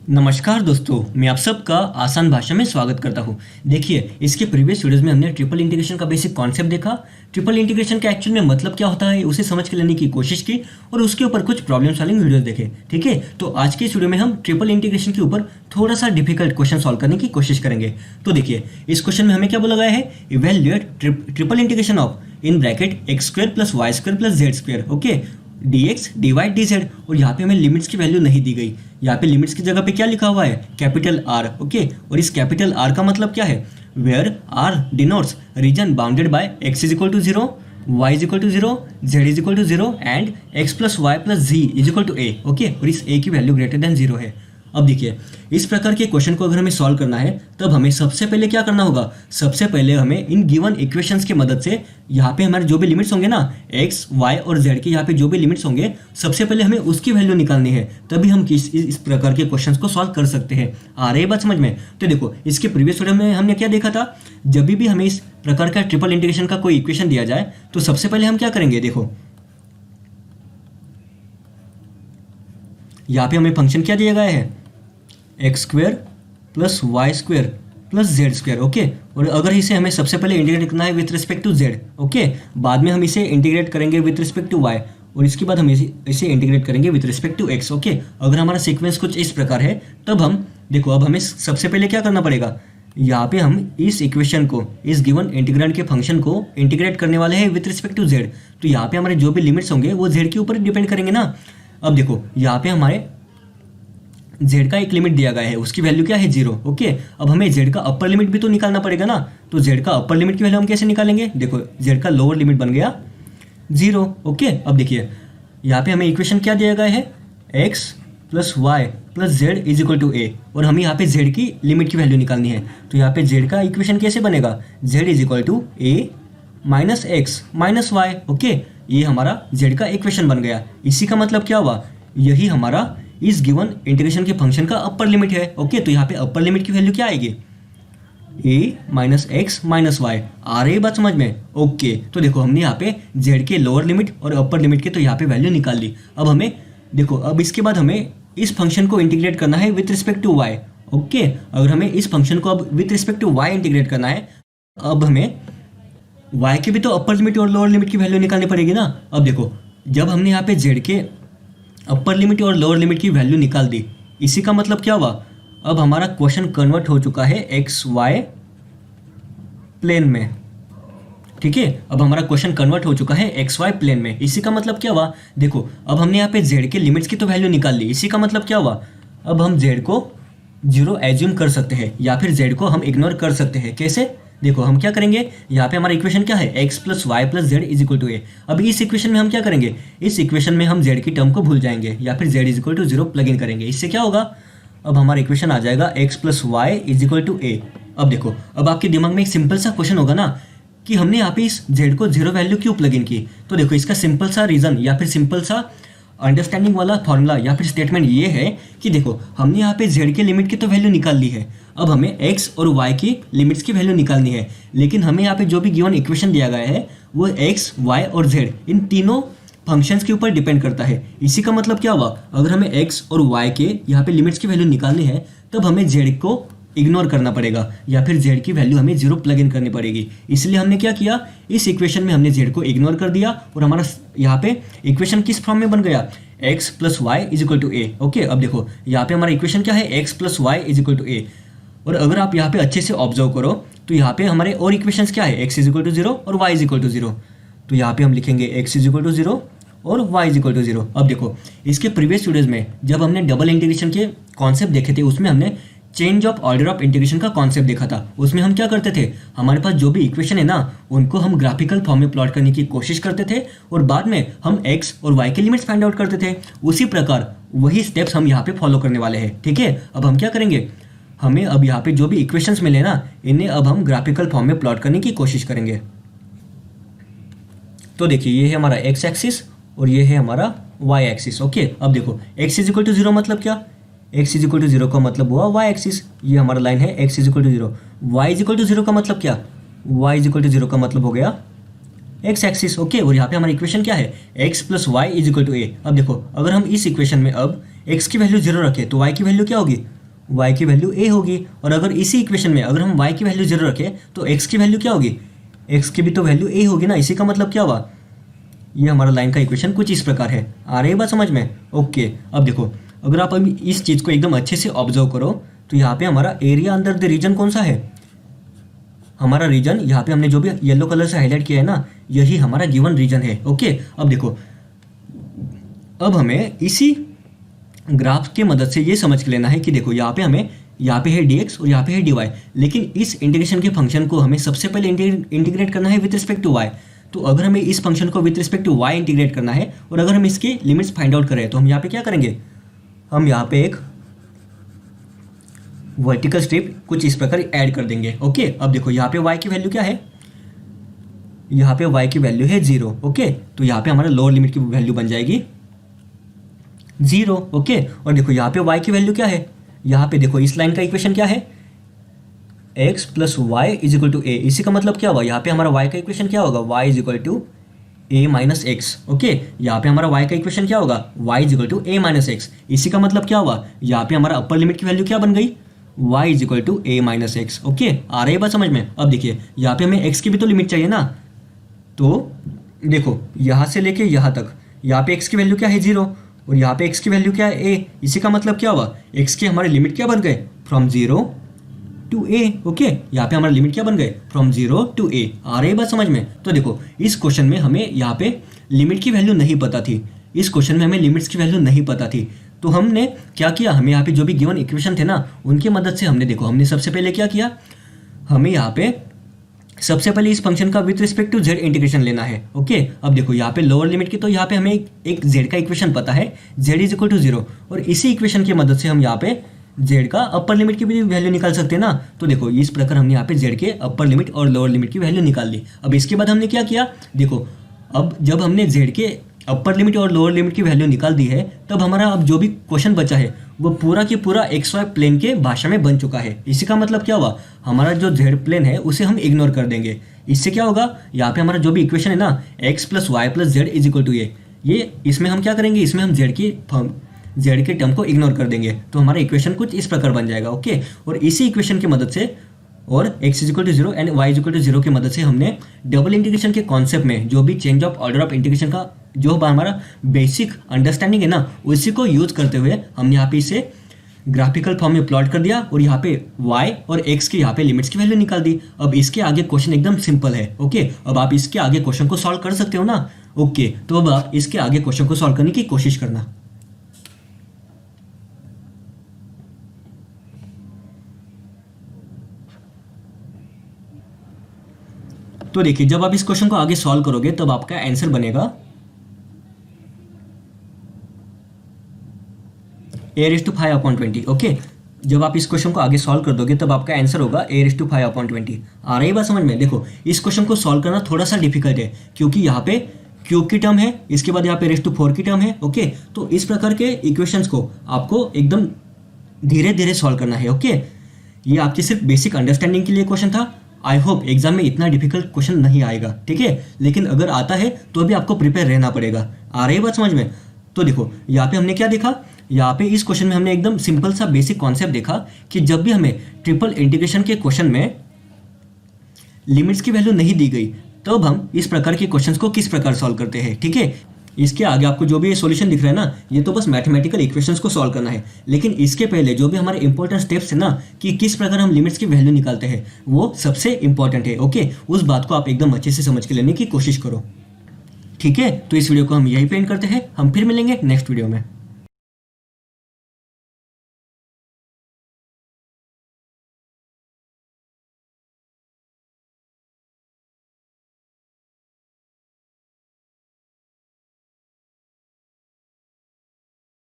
नमस्कार दोस्तों, मैं आप सबका आसान भाषा में स्वागत करता हूं। देखिए, इसके प्रीवियस वीडियोस में हमने ट्रिपल इंटीग्रेशन का बेसिक कॉन्सेप्ट देखा। ट्रिपल इंटीग्रेशन का एक्चुअल में मतलब क्या होता है उसे समझ के लेने की कोशिश की और उसके ऊपर कुछ प्रॉब्लम सॉल्विंग वीडियोस देखे। ठीक है, तो आज के इस वीडियो में हम ट्रिपल इंटीग्रेशन के ऊपर थोड़ा सा डिफिकल्ट क्वेश्चन सॉल्व करने की कोशिश करेंगे। तो देखिए, इस क्वेश्चन में हमें क्या बोला गया है, evaluate triple integration of in bracket x square plus y square plus z square, okay, dx dy dz। और यहाँ पे हमें लिमिट्स की वैल्यू नहीं दी गई। यहाँ पे लिमिट्स की जगह पे क्या लिखा हुआ है, कैपिटल आर, ओके। और इस कैपिटल आर का मतलब क्या है, where R denotes region bounded by x is equal to 0, y is equal to 0, z is equal to 0 and x plus y plus z is equal to a, okay. और इस a की value greater than 0 है। अब देखिए, इस प्रकार के question को अगर हमें सॉल्व करना है तब हमें सबसे पहले क्या करना होगा, सबसे पहले हमें इन गिवन इक्वेशंस की मदद से यहाँ पे हमारे जो भी लिमिट्स होंगे ना, x, y और z के यहाँ पे जो भी लिमिट्स होंगे, सबसे पहले हमें उसकी वैल्यू निकालनी है, तभी हम इस प्रकार के क्वेश्चंस को सॉल्व कर सकते हैं। आ रही है बात समझ में? तो देखो, इसके प्रीवियस वीडियो में हमने क्या देखा था, जब भी हमें इस प्रकार का ट्रिपल इंटीग्रेशन का कोई इक्वेशन दिया जाए तो सबसे पहले हम क्या करेंगे, देखो यहाँ पे हमें फंक्शन क्या दिया गया है, x square plus y square plus z square, okay. और अगर इसे हमें सबसे पहले इंटीग्रेट करना है with respect to z, okay, बाद में हम इसे इंटीग्रेट करेंगे विथ रिस्पेक्ट टू वाई और इसके बाद हम इसे इंटीग्रेट करेंगे with respect to x, okay. अगर हमारा सीक्वेंस कुछ इस प्रकार है तब हम देखो, अब हमें सबसे पहले क्या करना पड़ेगा, यहाँ पे हम इस इक्वेशन को, इस गिवन इंटीग्रेंड के फंक्शन को इंटीग्रेट करने वाले हैं विथ रिस्पेक्ट टू जेड। तो यहाँ पे हमारे जो भी लिमिट्स होंगे वो जेड के ऊपर डिपेंड करेंगे ना। अब देखो, यहाँ पे हमारे z का एक लिमिट दिया गया है, उसकी वैल्यू क्या है, 0, ओके। अब हमें z का अपर लिमिट भी तो निकालना पड़ेगा ना। तो z का अपर लिमिट की वैल्यू हम कैसे निकालेंगे, देखो z का लोअर लिमिट बन गया 0, ओके। अब देखिए, यहाँ पे हमें इक्वेशन क्या दिया गया है, x plus y plus z is equal to a, और हमें यहाँ पे z की लिमिट की वैल्यू निकालनी है। तो यहाँ पे z का इक्वेशन कैसे बनेगा, z is equal to a minus x minus y, okay. ये हमारा z का इक्वेशन बन गया। इसी का मतलब क्या हुआ, यही हमारा इस गिवन इंटीग्रेशन के फंक्शन का अपर लिमिट है, ओके। तो यहाँ पे अपर लिमिट की वैल्यू क्या आएगी, a minus x minus y. आ रही बात समझ में? ओके। तो देखो, हमने यहाँ पे z के लोअर लिमिट और अपर लिमिट के तो यहाँ पे वैल्यू निकाल ली। अब हमें देखो, अब इसके बाद हमें इस फंक्शन को इंटीग्रेट करना है with respect to y, okay. अगर हमें इस फंक्शन को अब with respect to y integrate करना है, अब हमें y के भी तो अपर लिमिट और लोअर लिमिट की वैल्यू निकालनी पड़ेगी ना। अब देखो, जब हमने यहाँ पे z के अपर लिमिट और लोअर लिमिट की वैल्यू निकाल दी, इसी का मतलब क्या हुआ, अब हमारा क्वेश्चन कन्वर्ट हो चुका है एक्स वाई प्लेन में। ठीक है, अब हमारा क्वेश्चन कन्वर्ट हो चुका है एक्स वाई प्लेन में। इसी का मतलब क्या हुआ, देखो अब हमने यहाँ पे जेड के लिमिट्स की तो वैल्यू निकाल ली। इसी का मतलब क्या हुआ, अब हम जेड को 0 एज्यूम कर सकते हैं या फिर जेड को हम इग्नोर कर सकते हैं। कैसे, देखो हम क्या करेंगे, यहाँ पे हमारा इक्वेशन क्या है, x plus y plus z is equal to a. अब इस इक्वेशन में हम क्या करेंगे, इस इक्वेशन में हम z की टर्म को भूल जाएंगे या फिर z is equal to 0 plug in करेंगे। इससे क्या होगा, अब हमारा इक्वेशन आ जाएगा x plus y is equal to a. अब देखो, अब आपके दिमाग में एक सिंपल सा क्वेश्चन होगा ना कि हमने यहाँ पे इस z को 0 वैल्यू क्यों प्लग इन की। तो देखो, इसका सिंपल सा रीजन या फिर सिंपल सा अंडरस्टैंडिंग वाला फॉर्मूला या फिर स्टेटमेंट ये है कि देखो, हमने यहाँ पे z के लिमिट की तो वैल्यू निकाल ली है, अब हमें x और y की लिमिट्स की वैल्यू निकालनी है। लेकिन हमें यहाँ पे जो भी गिवन इक्वेशन दिया गया है वो x, y और z इन तीनों फंक्शंस के ऊपर डिपेंड करता है। इसी का मतलब क्या हुआ, अगर हमें x और y के यहाँ पे लिमिट्स की वैल्यू निकालनी है तब हमें z को इग्नोर करना पड़ेगा या फिर z की वैल्यू हमें 0 प्लग इन करनी पड़ेगी। इसलिए हमने क्या किया, इस इक्वेशन में हमने z को इग्नोर कर दिया और हमारा यहाँ पे इक्वेशन किस फॉर्म में बन गया, x plus y is equal to a, okay. अब देखो, यहाँ पे हमारा इक्वेशन क्या है, x plus y is equal to a. और अगर आप यहाँ पे अच्छे से ऑब्जर्व करो तो यहाँ पे हमारे और इक्वेशंस क्या है, x इज इक्वल टू 0 और y इज इक्वल टू 0। तो यहाँ पे हम लिखेंगे x इज इक्वल टू 0 और y इज इक्वल टू 0। अब देखो, इसके प्रीवियस वीडियोज में जब हमने डबल इंटीग्रेशन के कॉन्सेप्ट देखे थे, उसमें हमने change of order of integration का कॉन्सेप्ट देखा था। उसमें हम क्या करते थे, हमारे पास जो भी इक्वेशन है ना उनको हम ग्राफिकल फॉर्म में प्लॉट करने की कोशिश करते थे और बाद में हम x और y के लिमिट्स फाइंड आउट करते थे। उसी प्रकार वही स्टेप्स हम यहाँ पे फॉलो करने वाले हैं। ठीक है, अब हम क्या करेंगे, हमें अब यहाँ पे जो भी इक्वेशंस मिले ना इन्हें अब हम ग्राफिकल फॉर्म में प्लॉट करने की कोशिश करेंगे। तो देखिए, ये है हमारा x एक्सिस और ये है हमारा y एक्सिस, ओके। अब देखो, x इज इक्वल टू 0 मतलब क्या, x इज इक्वल टू 0 का मतलब हुआ y एक्सिस, ये हमारा लाइन है x is equal to 0। y is equal to 0 का मतलब क्या, y इज इक्वल टू 0 का मतलब हो गया x एक्सिस, ओके। और यहाँ पे हमारा इक्वेशन क्या है, x plus y is equal to a. अब देखो, अगर हम इस इक्वेशन में अब x की वैल्यू 0 रखें तो y की वैल्यू क्या होगी, y की वैल्यू a होगी। और अगर इसी इक्वेशन में अगर हम y की वैल्यू 0 रखें तो x की वैल्यू क्या होगी, x की भी तो वैल्यू a होगी ना। इसी का मतलब क्या हुआ, ये हमारा लाइन का इक्वेशन कुछ इस प्रकार है। आ रही है बात समझ में? ओके। अब देखो, अगर आप अभी इस चीज़ को एकदम अच्छे से ऑब्जर्व करो तो यहाँ पे हमारा एरिया अंडर द रीजन कौन सा है, हमारा रीजन यहाँ पे हमने जो भी येलो कलर से हाईलाइट किया है ना, यही हमारा गिवन रीजन है। ओके। अब देखो, अब हमें इसी ग्राफ के मदद से ये समझ के लेना है कि देखो यहाँ पे है dx और यहाँ पे है dy, लेकिन इस इंटीग्रेशन के फंक्शन को हमें सबसे पहले इंटीग्रेट करना है विद रिस्पेक्ट टू y। तो अगर हमें इस फंक्शन को with respect to y integrate करना है और अगर हम इसके लिमिट्स फाइंड आउट करें तो हम यहाँ पे क्या करेंगे, हम यहाँ पे एक वर्टिकल स्ट्रिप कुछ इस प्रकार ऐड कर देंगे। ओके। अब देखो यहाँ पे y की वैल्यू क्या है, यहाँ पे y की वैल्यू है 0। ओके। तो यहाँ पे हमारा लोअर लिमिट की वैल्यू बन जाएगी 0। ओके। और देखो यहाँ पे y की वैल्यू क्या है, यहाँ पे देखो इस लाइन का इक्वेशन क्या है, x plus y is equal to a. इसी का मतलब क्या हुआ, यहाँ पे हमारा y का इक्वेशन क्या होगा, y is equal to a minus x. Okay. यहाँ पे हमारा y का इक्वेशन क्या होगा, y is equal to a minus x. इसी का मतलब क्या हुआ, यहाँ पे हमारा अपर लिमिट की वैल्यू क्या बन गई, y is equal to a minus x. Okay. आ रही है बात समझ में? अब देखिए यहाँ पे हमें x की भी तो लिमिट चाहिए ना, तो देखो यहाँ से लेके यहाँ तक, यहाँ पे x की वैल्यू क्या है 0 और यहाँ पे x की वैल्यू क्या है a। इसी का मतलब क्या हुआ, x के हमारे लिमिट क्या बन गए, फ्रॉम 0 टू a। ओके। यहाँ पे हमारे लिमिट क्या बन गए, फ्रॉम 0 टू a। आ रही है बात समझ में? तो देखो इस क्वेश्चन में हमें यहाँ पे लिमिट की वैल्यू नहीं पता थी, इस क्वेश्चन में हमें लिमिट्स की वैल्यू नहीं पता थी। तो हमने क्या किया, हमें यहाँ पे जो भी गिवन इक्वेशन थे ना उनकी मदद से हमने देखो, हमने सबसे पहले क्या किया, हमें यहाँ पे सबसे पहले इस फंक्शन का with respect to z integration लेना है। ओके। अब देखो यहाँ पे लोअर लिमिट की, तो यहाँ पे हमें एक z का इक्वेशन पता है, z इज इक्वल टू 0, और इसी इक्वेशन की मदद से हम यहाँ पे z का अपर लिमिट की भी वैल्यू निकाल सकते हैं ना। तो देखो इस प्रकार हमने यहाँ पे z के अपर लिमिट और लोअर लिमिट की वैल्यू निकाल ली। अब इसके बाद हमने क्या किया, देखो अब जब हमने z के अपर लिमिट और लोअर लिमिट की वैल्यू निकाल दी है, तब हमारा अब जो भी क्वेश्चन बचा है वो पूरा की पूरा एक्स वाई प्लेन के भाषा में बन चुका है। इसी का मतलब क्या हुआ, हमारा जो जेड प्लेन है उसे हम इग्नोर कर देंगे। इससे क्या होगा, यहाँ पे हमारा जो भी इक्वेशन है ना, x plus y plus z is equal to ये इसमें हम क्या करेंगे, इसमें हम जेड के टर्म को इग्नोर कर देंगे, तो हमारा इक्वेशन कुछ इस प्रकार बन जाएगा। ओके। और इसी इक्वेशन की मदद से और x is equal to 0 and y is equal to 0 की मदद से हमने डबल इंटीग्रेशन के कॉन्सेप्ट में जो भी change of order of integration का जो हमारा बेसिक अंडरस्टैंडिंग है ना, उसी को यूज करते हुए हमने यहाँ पे इसे ग्राफिकल फॉर्म में प्लॉट कर दिया और यहाँ पे y और x के यहाँ पे लिमिट्स की वैल्यू निकाल दी। अब इसके आगे क्वेश्चन एकदम सिंपल है। ओके। अब आप इसके आगे क्वेश्चन को सॉल्व कर सकते हो ना। ओके। तो अब आप इसके आगे क्वेश्चन को सॉल्व करने की कोशिश करना। तो देखिए जब आप इस क्वेश्चन को आगे सॉल्व करोगे तब आपका आंसर बनेगा a⁵ ओके। जब आप इस क्वेश्चन को आगे सॉल्व कर दोगे तब आपका आंसर होगा a⁵ आ रही बात समझ में? देखो इस क्वेश्चन को सॉल्व करना थोड़ा सा डिफिकल्ट है क्योंकि यहाँ पे क्यूब की टर्म है, इसके बाद यहाँ पे a⁴ की टर्म है। ओके। तो इस प्रकार के इक्वेशंस को आपको एकदम धीरे धीरे सॉल्व करना है। ओके। ये आपकी सिर्फ बेसिक अंडरस्टैंडिंग के लिए क्वेश्चन था। आई होप एग्जाम में इतना डिफिकल्ट क्वेश्चन नहीं आएगा, ठीक है। लेकिन अगर आता है तो भी आपको प्रिपेयर रहना पड़ेगा। आ रही है बात समझ में? तो देखो यहाँ पे हमने क्या देखा, यहाँ पे इस क्वेश्चन में हमने एकदम सिंपल सा बेसिक कॉन्सेप्ट देखा कि जब भी हमें ट्रिपल इंटीग्रेशन के क्वेश्चन में लिमिट्स की वैल्यू नहीं दी गई तब हम इस प्रकार के क्वेश्चंस को किस प्रकार सॉल्व करते हैं, ठीक है। इसके आगे आपको जो भी ये सॉल्यूशन दिख रहा है ना, ये तो बस मैथमेटिकल इक्वेशंस को सॉल्व करना है। लेकिन इसके पहले जो भी हमारे इंपॉर्टेंट स्टेप्स है ना कि किस प्रकार हम लिमिट्स की वैल्यू निकालते हैं, वो सबसे इंपॉर्टेंट है। ओके। उस बात को आप एकदम अच्छे से समझ के लेने की कोशिश करो, ठीक है। तो इस वीडियो को हम यहीं पे एंड करते हैं, हम फिर मिलेंगे नेक्स्ट वीडियो में।